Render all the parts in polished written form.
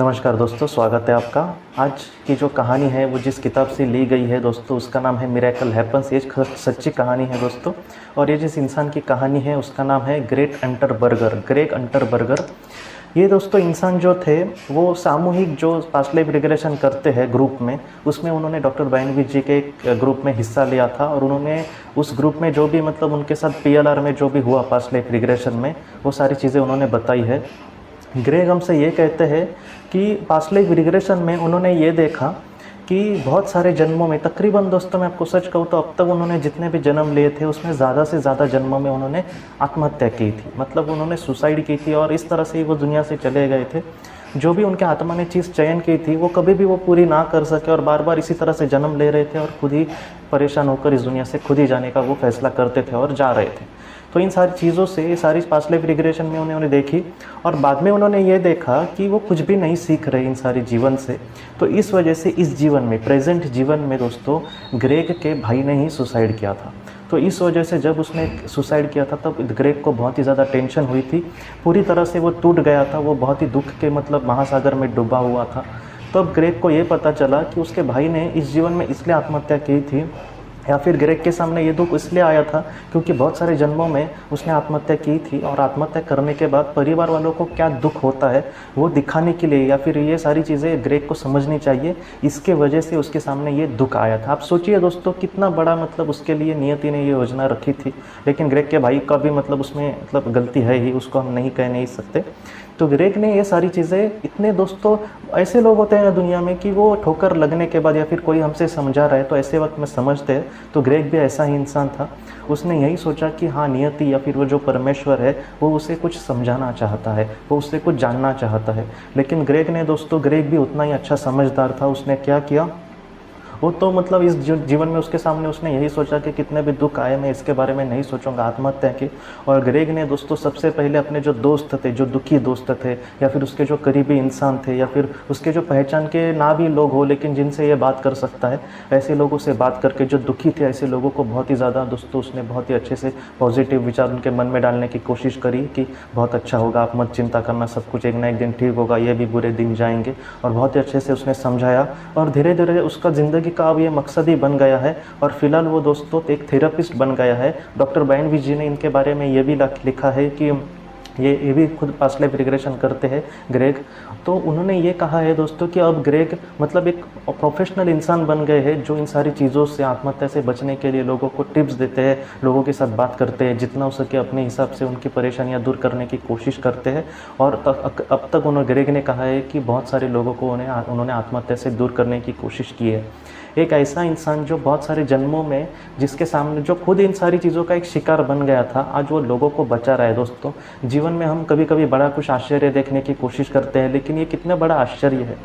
नमस्कार दोस्तों, स्वागत है आपका। आज की जो कहानी है वो जिस किताब से ली गई है दोस्तों, उसका नाम है मिरेकल हैपन्स। ये सच्ची कहानी है दोस्तों। और ये जिस इंसान की कहानी है उसका नाम है ग्रेग अंटरबर्गर। ये दोस्तों इंसान जो थे वो सामूहिक जो पास्ट लाइफ रिग्रेशन करते हैं ग्रुप में, उसमें उन्होंने डॉक्टर बाइनवी जी के एक ग्रुप में हिस्सा लिया था। और उन्होंने उस ग्रुप में जो भी मतलब उनके साथ PLR में जो भी हुआ पास्ट लाइफ रिग्रेशन में, वो सारी चीज़ें उन्होंने बताई है। ग्रेग हमसे ये कहते हैं कि पास्ट लाइफ रिग्रेशन में उन्होंने ये देखा कि बहुत सारे जन्मों में, तकरीबन दोस्तों मैं आपको सच कहूँ तो अब तक उन्होंने जितने भी जन्म लिए थे उसमें ज़्यादा से ज़्यादा जन्मों में उन्होंने आत्महत्या की थी। मतलब उन्होंने सुसाइड की थी और इस तरह से ही वो दुनिया से चले गए थे। जो भी उनके आत्मा ने चीज़ चयन की थी वो कभी भी वो पूरी ना कर सके और बार बार इसी तरह से जन्म ले रहे थे और खुद ही परेशान होकर इस दुनिया से खुद ही जाने का वो फैसला करते थे और जा रहे थे। तो इन सारी चीज़ों से, ये सारी पास्ट लाइफ रिग्रेशन में उन्होंने देखी और बाद में उन्होंने ये देखा कि वो कुछ भी नहीं सीख रहे इन सारी जीवन से। तो इस वजह से इस जीवन में, प्रेजेंट जीवन में दोस्तों, ग्रेग के भाई ने ही सुसाइड किया था। तो इस वजह से जब उसने सुसाइड किया था तब ग्रेग को बहुत ही ज़्यादा टेंशन हुई थी। पूरी तरह से वो टूट गया था, वो बहुत ही दुख के मतलब महासागर में डूबा हुआ था। तब ग्रेग को ये पता चला कि उसके भाई ने इस जीवन में इसलिए आत्महत्या की थी, या फिर ग्रेग के सामने ये दुख इसलिए आया था क्योंकि बहुत सारे जन्मों में उसने आत्महत्या की थी और आत्महत्या करने के बाद परिवार वालों को क्या दुख होता है वो दिखाने के लिए, या फिर ये सारी चीज़ें ग्रेग को समझनी चाहिए, इसके वजह से उसके सामने ये दुख आया था। आप सोचिए दोस्तों कितना बड़ा मतलब उसके लिए नियति ने ये योजना रखी थी। लेकिन ग्रेग के भाई का भी मतलब उसमें मतलब गलती है ही, उसको हम नहीं कह नहीं सकते। तो ग्रेग ने ये सारी चीज़ें, इतने दोस्तों ऐसे लोग होते हैं ना दुनिया में कि वो ठोकर लगने के बाद या फिर कोई हमसे समझा रहा है तो ऐसे वक्त में समझते हैं। तो ग्रेग भी ऐसा ही इंसान था। उसने यही सोचा कि हाँ, नियति या फिर वो जो परमेश्वर है वो उसे कुछ समझाना चाहता है, वो उससे कुछ जानना चाहता है। लेकिन ग्रेग ने दोस्तों, ग्रेग भी उतना ही अच्छा समझदार था। उसने क्या किया, वो तो मतलब इस जीवन में उसके सामने उसने यही सोचा कि कितने भी दुख आए मैं इसके बारे में नहीं सोचूंगा, आत्महत्या की। और ग्रेग ने दोस्तों सबसे पहले अपने जो दोस्त थे, जो दुखी दोस्त थे, या फिर उसके जो करीबी इंसान थे, या फिर उसके जो पहचान के ना भी लोग हो लेकिन जिनसे ये बात कर सकता है, ऐसे लोगों से बात करके, जो दुखी थे ऐसे लोगों को बहुत ही ज़्यादा दोस्तों उसने बहुत ही अच्छे से पॉजिटिव विचार उनके मन में डालने की कोशिश करी कि बहुत अच्छा होगा, आप मत चिंता करना, सब कुछ एक ना एक दिन ठीक होगा, ये भी बुरे दिन जाएंगे। और बहुत ही अच्छे से उसने समझाया और धीरे धीरे उसका ज़िंदगी का अब ये मकसद ही बन गया है। और फिलहाल वो दोस्तों एक थेरेपिस्ट बन गया है। डॉक्टर बाइनवी जी ने इनके बारे में ये भी लिखा है कि ये भी खुद पास्ट लाइफ रिग्रेशन करते हैं ग्रेग। तो उन्होंने ये कहा है दोस्तों कि अब ग्रेग मतलब एक प्रोफेशनल इंसान बन गए हैं जो इन सारी चीज़ों से, आत्महत्या से बचने के लिए लोगों को टिप्स देते हैं, लोगों के साथ बात करते हैं, जितना हो सके अपने हिसाब से उनकी परेशानियां दूर करने की कोशिश करते हैं। और अब तक उन्होंने, ग्रेग ने कहा है कि बहुत सारे लोगों को उन्होंने आत्महत्या से दूर करने की कोशिश की है। एक ऐसा इंसान जो बहुत सारे जन्मों में, जिसके सामने, जो खुद इन सारी चीज़ों का एक शिकार बन गया था, आज वो लोगों को बचा रहा है। दोस्तों जीवन में हम कभी कभी बड़ा कुछ आश्चर्य देखने की कोशिश करते हैं, लेकिन ये कितना बड़ा आश्चर्य है।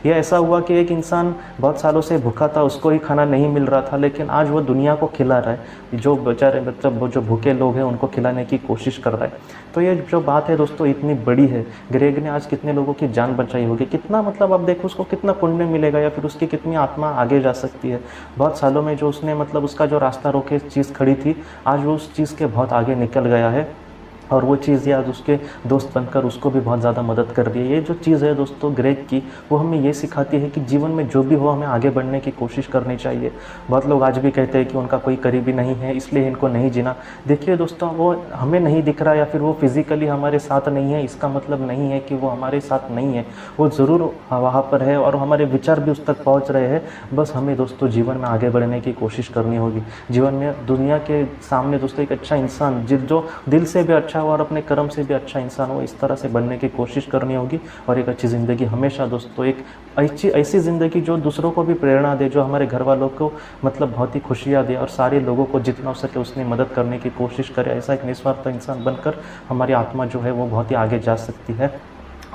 यह ऐसा हुआ कि एक इंसान बहुत सालों से भूखा था, उसको ही खाना नहीं मिल रहा था, लेकिन आज वो दुनिया को खिला रहा है। जो बेचारे मतलब वो जो भूखे लोग हैं उनको खिलाने की कोशिश कर रहा है। तो ये जो बात है दोस्तों इतनी बड़ी है। ग्रेग ने आज कितने लोगों की जान बचाई होगी, कितना मतलब अब देखो उसको कितना पुण्य मिलेगा, या फिर उसकी कितनी आत्मा आगे जा सकती है। बहुत सालों में जो उसने मतलब उसका जो रास्ता रोके चीज़ खड़ी थी, आज वो उस चीज़ के बहुत आगे निकल गया है। और वो चीज़ आज उसके दोस्त बनकर उसको भी बहुत ज़्यादा मदद कर रही है। ये जो चीज़ है दोस्तों ग्रेग की, वो हमें ये सिखाती है कि जीवन में जो भी हो हमें आगे बढ़ने की कोशिश करनी चाहिए। बहुत लोग आज भी कहते हैं कि उनका कोई करीबी नहीं है इसलिए इनको नहीं जीना। देखिए दोस्तों, वो हमें नहीं दिख रहा या फिर वो फिज़िकली हमारे साथ नहीं है, इसका मतलब नहीं है कि वो हमारे साथ नहीं है। वो ज़रूर वहाँ पर है और हमारे विचार भी उस तक पहुँच रहे हैं। बस हमें दोस्तों जीवन में आगे बढ़ने की कोशिश करनी होगी। जीवन में दुनिया के सामने दोस्तों एक अच्छा इंसान, जो दिल से भी अच्छा और अपने कर्म से भी अच्छा इंसान हो, इस तरह से बनने की कोशिश करनी होगी। और एक अच्छी ज़िंदगी हमेशा दोस्तों, एक ऐसी ज़िंदगी जो दूसरों को भी प्रेरणा दे, जो हमारे घर वालों को मतलब बहुत ही खुशियाँ दे और सारे लोगों को जितना हो सके उसने मदद करने की कोशिश करे। ऐसा एक निस्वार्थ इंसान बनकर हमारी आत्मा जो है वो बहुत ही आगे जा सकती है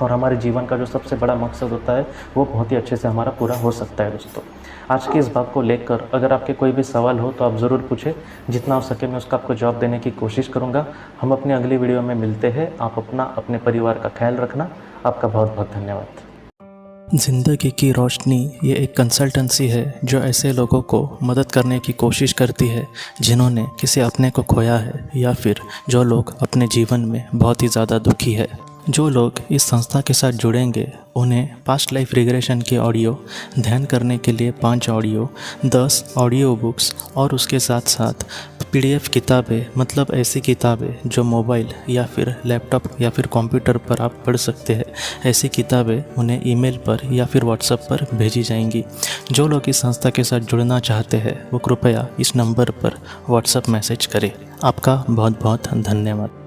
और हमारे जीवन का जो सबसे बड़ा मकसद होता है वो बहुत ही अच्छे से हमारा पूरा हो सकता है। दोस्तों आज की इस बात को लेकर अगर आपके कोई भी सवाल हो तो आप ज़रूर पूछें, जितना हो सके मैं उसका आपको जवाब देने की कोशिश करूँगा। हम अपनी अगली वीडियो में मिलते हैं। आप अपने परिवार का ख्याल रखना। आपका बहुत बहुत धन्यवाद। ज़िंदगी की रोशनी ये एक कंसल्टेंसी है जो ऐसे लोगों को मदद करने की कोशिश करती है जिन्होंने किसी अपने को खोया है या फिर जो लोग अपने जीवन में बहुत ही ज़्यादा दुखी है। जो लोग इस संस्था के साथ जुड़ेंगे उन्हें पास्ट लाइफ रिग्रेशन की ऑडियो, ध्यान करने के लिए 5 ऑडियो, 10 ऑडियो बुक्स और उसके साथ साथ PDF किताबें, मतलब ऐसी किताबें जो मोबाइल या फिर लैपटॉप या फिर कंप्यूटर पर आप पढ़ सकते हैं, ऐसी किताबें उन्हें ईमेल पर या फिर व्हाट्सएप पर भेजी जाएंगी। जो लोग इस संस्था के साथ जुड़ना चाहते हैं वो कृपया इस नंबर पर व्हाट्सएप मैसेज करें। आपका बहुत बहुत धन्यवाद।